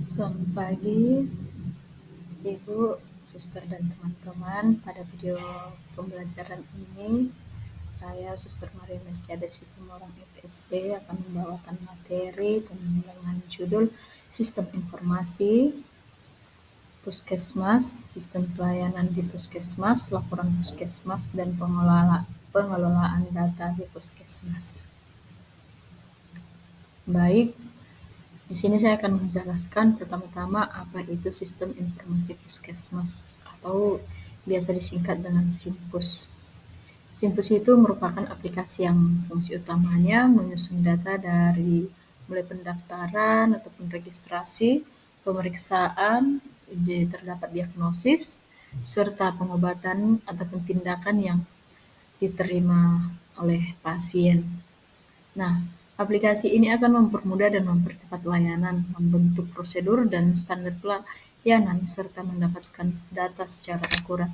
Selamat pagi, Ibu, Suster, dan teman-teman. Pada video pembelajaran ini, saya, Suster Maria Melkiades Situmorang FSD, akan membawakan materi dengan judul Sistem Informasi Puskesmas, Sistem Pelayanan di Puskesmas, Laporan Puskesmas, dan Pengelolaan Data di Puskesmas. Baik, di sini saya akan menjelaskan pertama-tama apa itu Sistem Informasi Puskesmas atau biasa disingkat dengan SIMPUS. SIMPUS itu merupakan aplikasi yang fungsi utamanya menyusun data dari mulai pendaftaran ataupun registrasi, pemeriksaan, terdapat diagnosis, serta pengobatan ataupun tindakan yang diterima oleh pasien. Nah, aplikasi ini akan mempermudah dan mempercepat layanan, membentuk prosedur dan standar pelayanan, serta mendapatkan data secara akurat.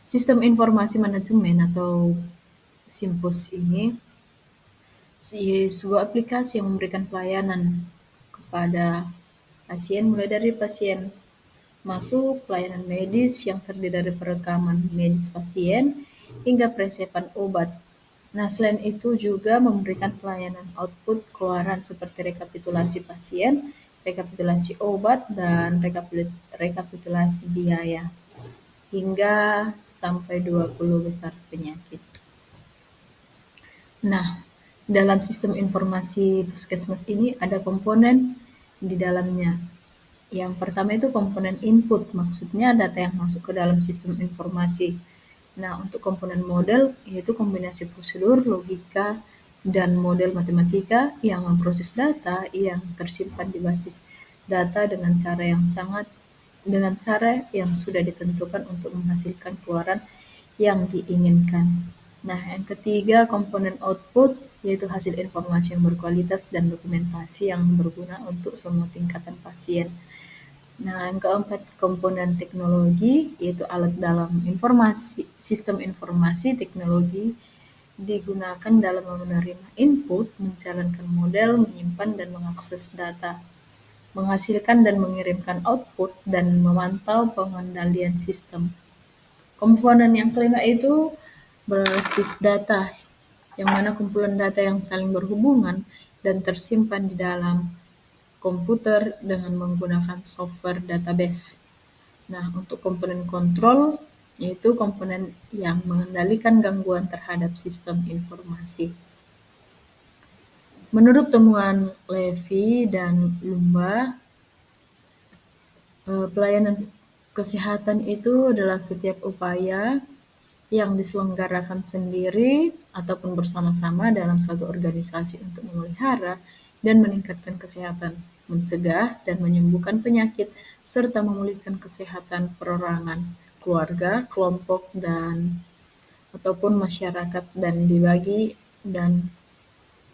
Sistem informasi manajemen atau SIMPUS ini sebuah aplikasi yang memberikan pelayanan kepada pasien, mulai dari pasien masuk, pelayanan medis yang terdiri dari perekaman medis pasien, hingga peresepan obat. Nah, selain itu juga memberikan pelayanan output keluaran seperti rekapitulasi pasien, rekapitulasi obat, dan rekapitulasi biaya, hingga sampai 20 besar penyakit. Nah, dalam sistem informasi puskesmas ini ada komponen di dalamnya. Yang pertama itu komponen input, maksudnya data yang masuk ke dalam sistem informasi. Nah, untuk komponen model, yaitu kombinasi prosedur, logika, dan model matematika yang memproses data yang tersimpan di basis data dengan cara yang sudah ditentukan untuk menghasilkan keluaran yang diinginkan. Nah, yang ketiga komponen output, yaitu hasil informasi yang berkualitas dan dokumentasi yang berguna untuk semua tingkatan pasien. Nah, yang keempat komponen teknologi, yaitu alat dalam sistem informasi teknologi digunakan dalam menerima input, menjalankan model, menyimpan dan mengakses data, menghasilkan dan mengirimkan output, dan memantau pengendalian sistem. Komponen yang kelima itu berbasis data, yang mana kumpulan data yang saling berhubungan dan tersimpan di dalam komputer dengan menggunakan software database. Nah, untuk komponen kontrol, yaitu komponen yang mengendalikan gangguan terhadap sistem informasi. Menurut temuan Levy dan Lumba, pelayanan kesehatan itu adalah setiap upaya yang diselenggarakan sendiri ataupun bersama-sama dalam suatu organisasi untuk memelihara dan meningkatkan kesehatan, mencegah dan menyembuhkan penyakit, serta memulihkan kesehatan perorangan, keluarga, kelompok, dan ataupun masyarakat, dan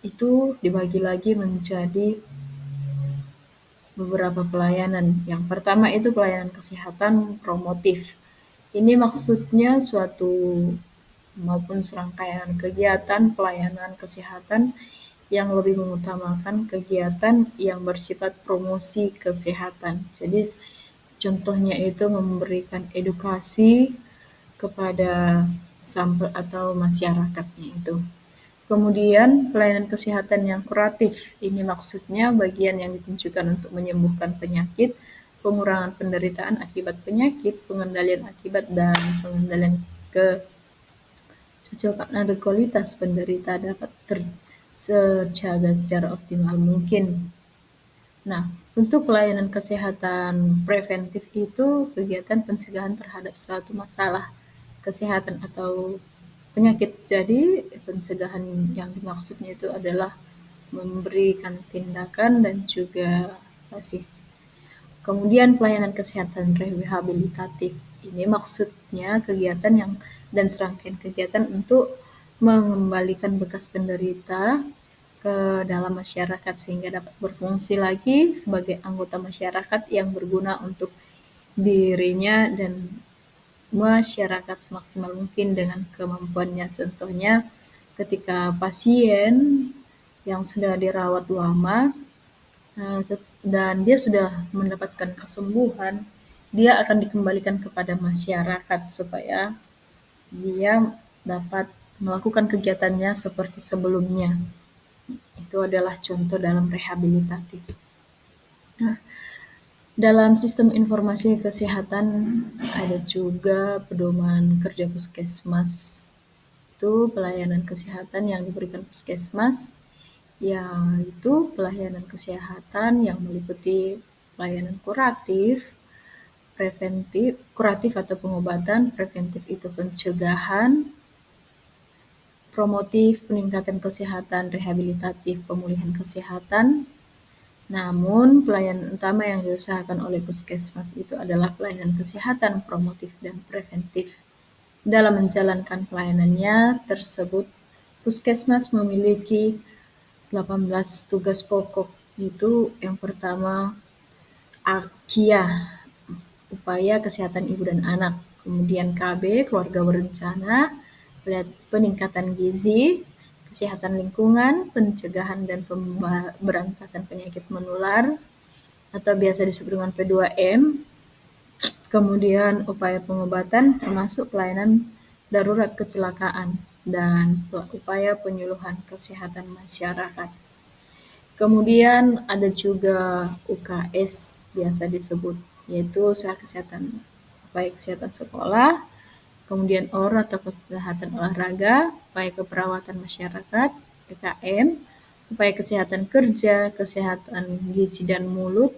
itu dibagi lagi menjadi beberapa pelayanan. Yang pertama itu pelayanan kesehatan promotif. Ini maksudnya suatu maupun serangkaian kegiatan pelayanan kesehatan yang lebih mengutamakan kegiatan yang bersifat promosi kesehatan. Jadi contohnya itu memberikan edukasi kepada sampel atau masyarakatnya itu. Kemudian pelayanan kesehatan yang kuratif, ini maksudnya bagian yang ditunjukkan untuk menyembuhkan penyakit, pengurangan penderitaan akibat penyakit, pengendalian akibat, dan pengendalian kecocokan dan kualitas penderita dapat terjaga secara optimal mungkin. Nah, untuk pelayanan kesehatan preventif itu kegiatan pencegahan terhadap suatu masalah kesehatan atau penyakit. Jadi pencegahan yang dimaksudnya itu adalah memberikan tindakan dan juga Kemudian pelayanan kesehatan rehabilitatif. Ini maksudnya kegiatan dan serangkaian kegiatan untuk mengembalikan bekas penderita ke dalam masyarakat sehingga dapat berfungsi lagi sebagai anggota masyarakat yang berguna untuk dirinya dan masyarakat semaksimal mungkin dengan kemampuannya. Contohnya ketika pasien yang sudah dirawat lama Dan dia sudah mendapatkan kesembuhan, dia akan dikembalikan kepada masyarakat supaya dia dapat melakukan kegiatannya seperti sebelumnya. Itu adalah contoh dalam rehabilitatif. Nah, dalam sistem informasi kesehatan ada juga pedoman kerja puskesmas. Itu pelayanan kesehatan yang diberikan puskesmas, yaitu pelayanan kesehatan yang meliputi pelayanan kuratif atau pengobatan, preventif itu pencegahan, promotif peningkatan kesehatan, rehabilitatif pemulihan kesehatan. Namun pelayanan utama yang diusahakan oleh puskesmas itu adalah pelayanan kesehatan promotif dan preventif. Dalam menjalankan pelayanannya tersebut, puskesmas memiliki 18 tugas pokok. Itu yang pertama, KIA, upaya kesehatan ibu dan anak. Kemudian KB, keluarga berencana, peningkatan gizi, kesehatan lingkungan, pencegahan dan pemberantasan penyakit menular, atau biasa disebut dengan P2M. Kemudian upaya pengobatan termasuk pelayanan darurat kecelakaan dan upaya penyuluhan kesehatan masyarakat. Kemudian ada juga UKS biasa disebut, yaitu usaha kesehatan, upaya kesehatan sekolah, kemudian OR atau kesehatan olahraga, upaya keperawatan masyarakat, PKM, upaya kesehatan kerja, kesehatan gizi dan mulut,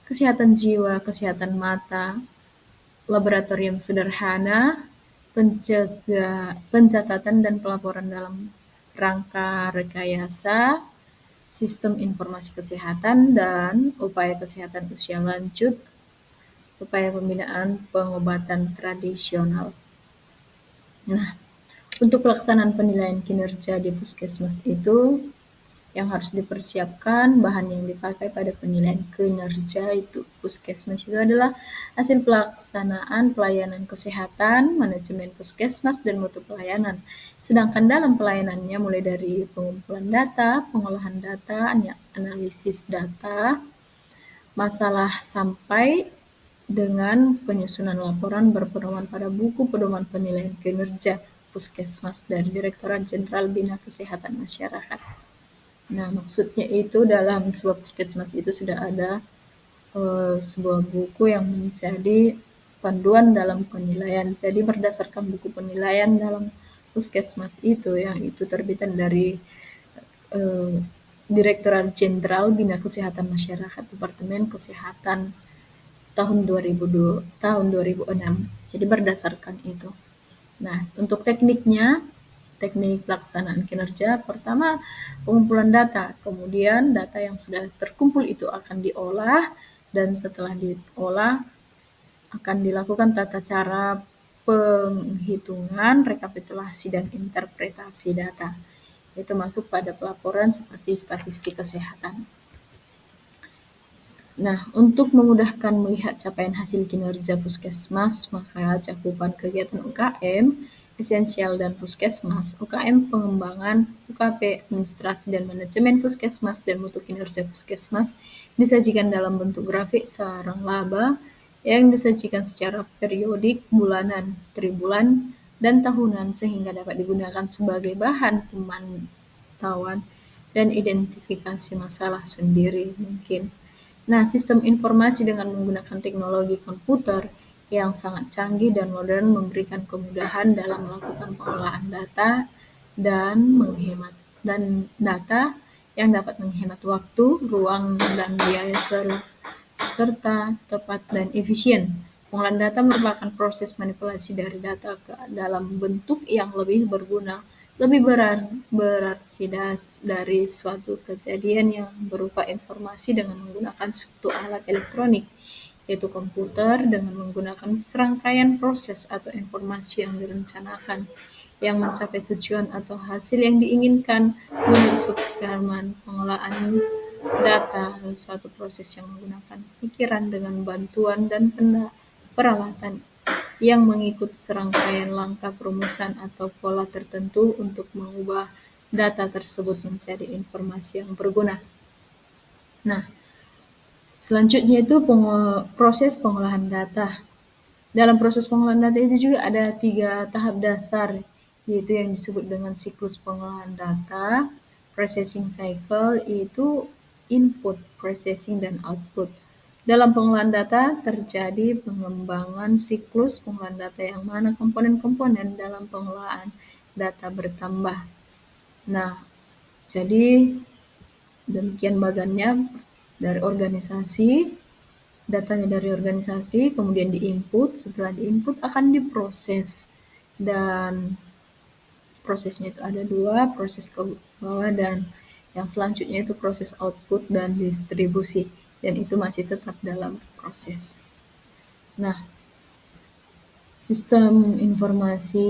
kesehatan jiwa, kesehatan mata, laboratorium sederhana, pencatatan dan pelaporan dalam rangka rekayasa, sistem informasi kesehatan, dan upaya kesehatan usia lanjut, upaya pembinaan pengobatan tradisional. Nah, untuk pelaksanaan penilaian kinerja di puskesmas itu yang harus dipersiapkan, bahan yang dipakai pada penilaian kinerja itu puskesmas itu adalah hasil pelaksanaan pelayanan kesehatan, manajemen puskesmas, dan mutu pelayanan. Sedangkan dalam pelayanannya mulai dari pengumpulan data, pengolahan data, analisis data, masalah sampai dengan penyusunan laporan berpedoman pada buku pedoman penilaian kinerja puskesmas dari Direktorat Jenderal Bina Kesehatan Masyarakat. Nah, maksudnya itu dalam sebuah puskesmas itu sudah ada sebuah buku yang menjadi panduan dalam penilaian. Jadi berdasarkan buku penilaian dalam puskesmas itu, yang itu terbitan dari Direktorat Jenderal Bina Kesehatan Masyarakat Departemen Kesehatan tahun 2006. Jadi berdasarkan itu. Nah, untuk tekniknya, teknik pelaksanaan kinerja, pertama pengumpulan data, kemudian data yang sudah terkumpul itu akan diolah, dan setelah diolah akan dilakukan tata cara penghitungan, rekapitulasi, dan interpretasi data. Itu masuk pada pelaporan seperti statistik kesehatan. Nah, untuk memudahkan melihat capaian hasil kinerja puskesmas, maka cakupan kegiatan UKM, esensial dan puskesmas, UKM pengembangan, UKP administrasi dan manajemen puskesmas, dan mutu kinerja puskesmas disajikan dalam bentuk grafik sarang laba yang disajikan secara periodik, bulanan, tribulan, dan tahunan sehingga dapat digunakan sebagai bahan pemantauan dan identifikasi masalah sendiri mungkin. Nah, sistem informasi dengan menggunakan teknologi komputer yang sangat canggih dan modern memberikan kemudahan dalam melakukan pengolahan data dan data yang dapat menghemat waktu, ruang, dan biaya serta tepat dan efisien. Pengolahan data merupakan proses manipulasi dari data ke dalam bentuk yang lebih berguna, lebih berarti dari suatu kejadian yang berupa informasi dengan menggunakan suatu alat elektronik, yaitu komputer, dengan menggunakan serangkaian proses atau informasi yang direncanakan yang mencapai tujuan atau hasil yang diinginkan menurut subkarman pengolahan data, suatu proses yang menggunakan pikiran dengan bantuan dan peralatan yang mengikut serangkaian langkah perumusan atau pola tertentu untuk mengubah data tersebut menjadi informasi yang berguna. Nah, Selanjutnya itu proses pengolahan data. Dalam proses pengolahan data itu juga ada 3 tahap dasar, yaitu yang disebut dengan siklus pengolahan data, processing cycle, yaitu input, processing, dan output. Dalam pengolahan data terjadi pengembangan siklus pengolahan data yang mana komponen-komponen dalam pengolahan data bertambah. Nah, jadi demikian bagiannya dari organisasi, datanya dari organisasi, kemudian diinput, setelah diinput akan diproses, dan prosesnya itu ada 2, proses ke bawah dan yang selanjutnya itu proses output dan distribusi, dan itu masih tetap dalam proses. Nah, sistem informasi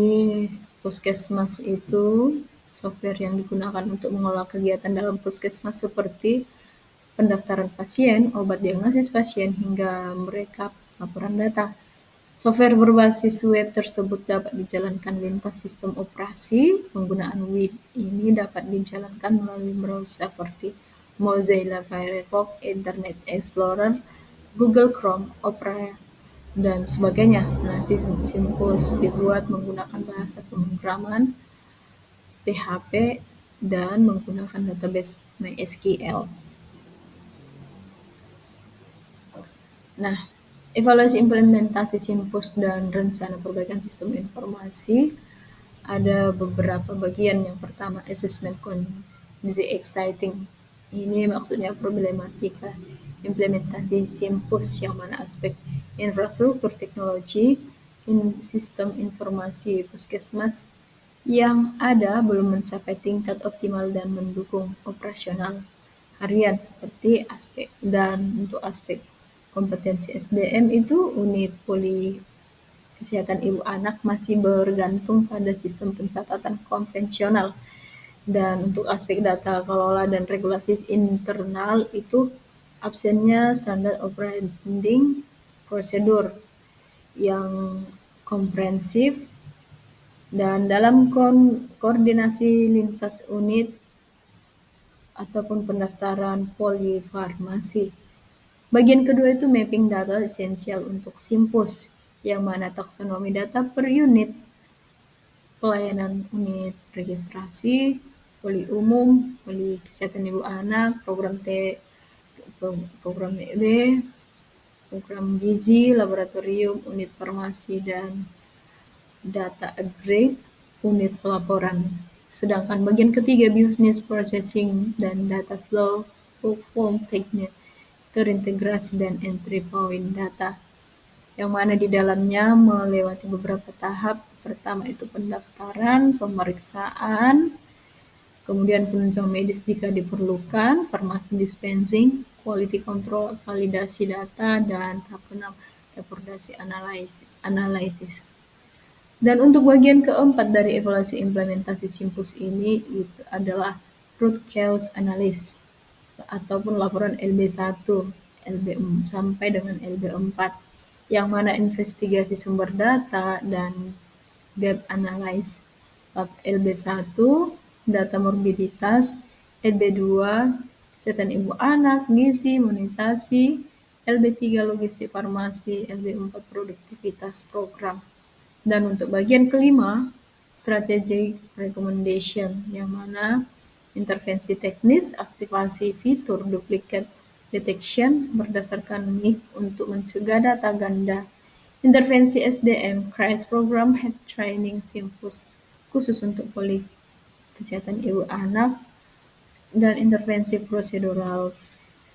puskesmas itu software yang digunakan untuk mengelola kegiatan dalam puskesmas seperti pendaftaran pasien, obat diagnosis pasien, hingga merekap laporan data. Software berbasis web tersebut dapat dijalankan lintas sistem operasi. Penggunaan web ini dapat dijalankan melalui browser seperti Mozilla Firefox, Internet Explorer, Google Chrome, Opera, dan sebagainya. Nah, Simpus dibuat menggunakan bahasa pemrograman PHP dan menggunakan database MySQL. Nah, evaluasi implementasi Simpus dan rencana perbaikan sistem informasi ada beberapa bagian. Yang pertama, assessment kondisi exciting. Ini maksudnya problematika implementasi Simpus, yang mana aspek infrastruktur teknologi sistem informasi puskesmas yang ada belum mencapai tingkat optimal dan mendukung operasional harian seperti aspek. Dan untuk aspek kompetensi SDM itu unit poli kesehatan ibu anak masih bergantung pada sistem pencatatan konvensional. Dan untuk aspek data kelola dan regulasi internal itu absennya standar operating procedure yang komprehensif, dan dalam koordinasi lintas unit ataupun pendaftaran polifarmasi. Bagian kedua itu mapping data esensial untuk Simpus, yang mana taksonomi data per unit, pelayanan unit registrasi, poli umum, poli kesehatan ibu anak, program EB, program gizi, laboratorium, unit farmasi, dan data agregat, unit pelaporan. Sedangkan bagian ketiga business processing dan data flow, platform teknik, terintegrasi dan entry point data, yang mana di dalamnya melewati beberapa tahap. Pertama itu pendaftaran, pemeriksaan, kemudian penunjang medis jika diperlukan, farmasi dispensing, quality control, validasi data, dan tahap 6 reportasi analisis. Dan untuk bagian keempat dari evaluasi implementasi Simpus ini itu adalah root cause analysis ataupun laporan LB1, LB sampai dengan LB4, yang mana investigasi sumber data dan gap analysis. LB1 data morbiditas, LB2 kesehatan ibu anak, gizi, imunisasi, LB3 logistik farmasi, LB4 produktivitas program. Dan untuk bagian kelima, strategic recommendation, yang mana intervensi teknis, aktivasi fitur duplicate detection berdasarkan MIF untuk mencegah data ganda, intervensi SDM, crisis program, head training Simpus khusus untuk poli kesehatan ibu anak, dan intervensi prosedural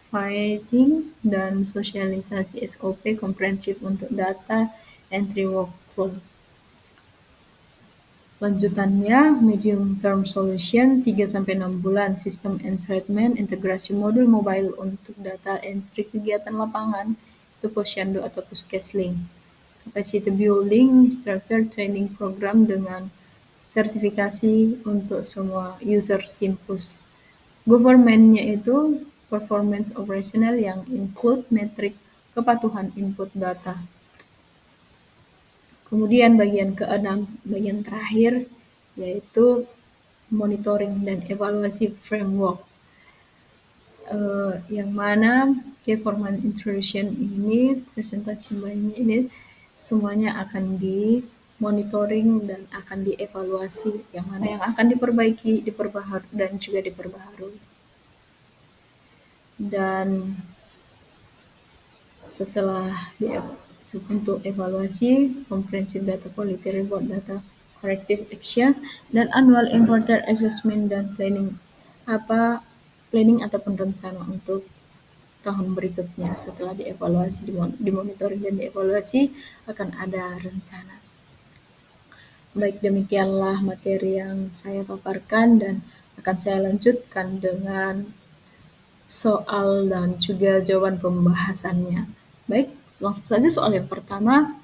fighting dan sosialisasi SOP komprehensif untuk data entry workflow. Lanjutannya, medium term solution 3-6 bulan, sistem entertainment, integrasi modul mobile untuk data entry kegiatan lapangan, itu Posyandu atau Puskeslink. Capacity building, structure training program dengan sertifikasi untuk semua user Simpus. Government-nya itu performance operational yang include metrik kepatuhan input data. Kemudian bagian ke-6, bagian terakhir, yaitu monitoring dan evaluasi framework, yang mana formal introduction ini, presentasi ini semuanya akan dimonitoring dan akan dievaluasi, yang mana yang akan diperbaiki, diperbaharui, dan juga diperbaharui. Dan setelah untuk evaluasi, comprehensive data quality report, data corrective action, dan annual important assessment dan planning ataupun rencana untuk tahun berikutnya. Setelah dievaluasi, dimonitoring dan dievaluasi, akan ada rencana. Baik, demikianlah materi yang saya paparkan dan akan saya lanjutkan dengan soal dan juga jawaban pembahasannya. Baik, langsung saja soal yang pertama.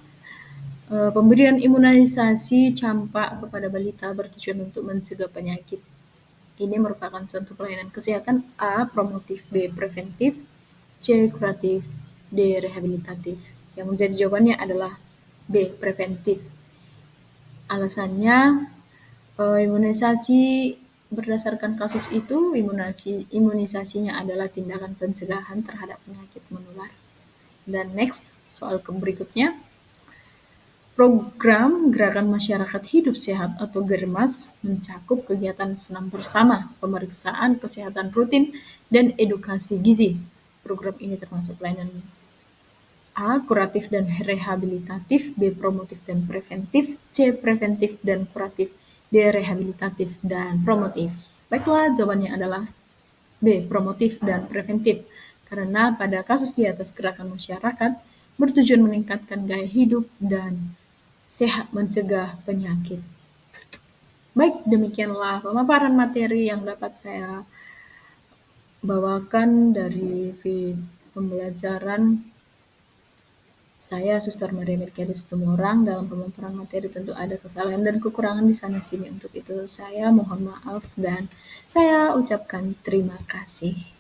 Pemberian imunisasi campak kepada balita bertujuan untuk mencegah penyakit. Ini merupakan contoh pelayanan kesehatan: A. Promotif, B. Preventif, C. Kuratif, D. Rehabilitatif. Yang menjadi jawabannya adalah B. Preventif. Alasannya, imunisasi berdasarkan kasus itu, imunisasinya adalah tindakan pencegahan terhadap penyakit menular. Dan next, soal berikutnya. Program Gerakan Masyarakat Hidup Sehat atau GERMAS mencakup kegiatan senam bersama, pemeriksaan kesehatan rutin, dan edukasi gizi. Program ini termasuk pelayanan A. Kuratif dan rehabilitatif, B. Promotif dan preventif, C. Preventif dan kuratif, D. Rehabilitatif dan promotif. Baiklah, jawabannya adalah B. Promotif dan preventif. Karena pada kasus di atas, gerakan masyarakat bertujuan meningkatkan gaya hidup dan sehat mencegah penyakit. Baik, demikianlah pemaparan materi yang dapat saya bawakan dari pembelajaran saya, Suster Maria Melkiades Tumorang. Dalam pemaparan materi tentu ada kesalahan dan kekurangan di sana-sini. Untuk itu saya mohon maaf dan saya ucapkan terima kasih.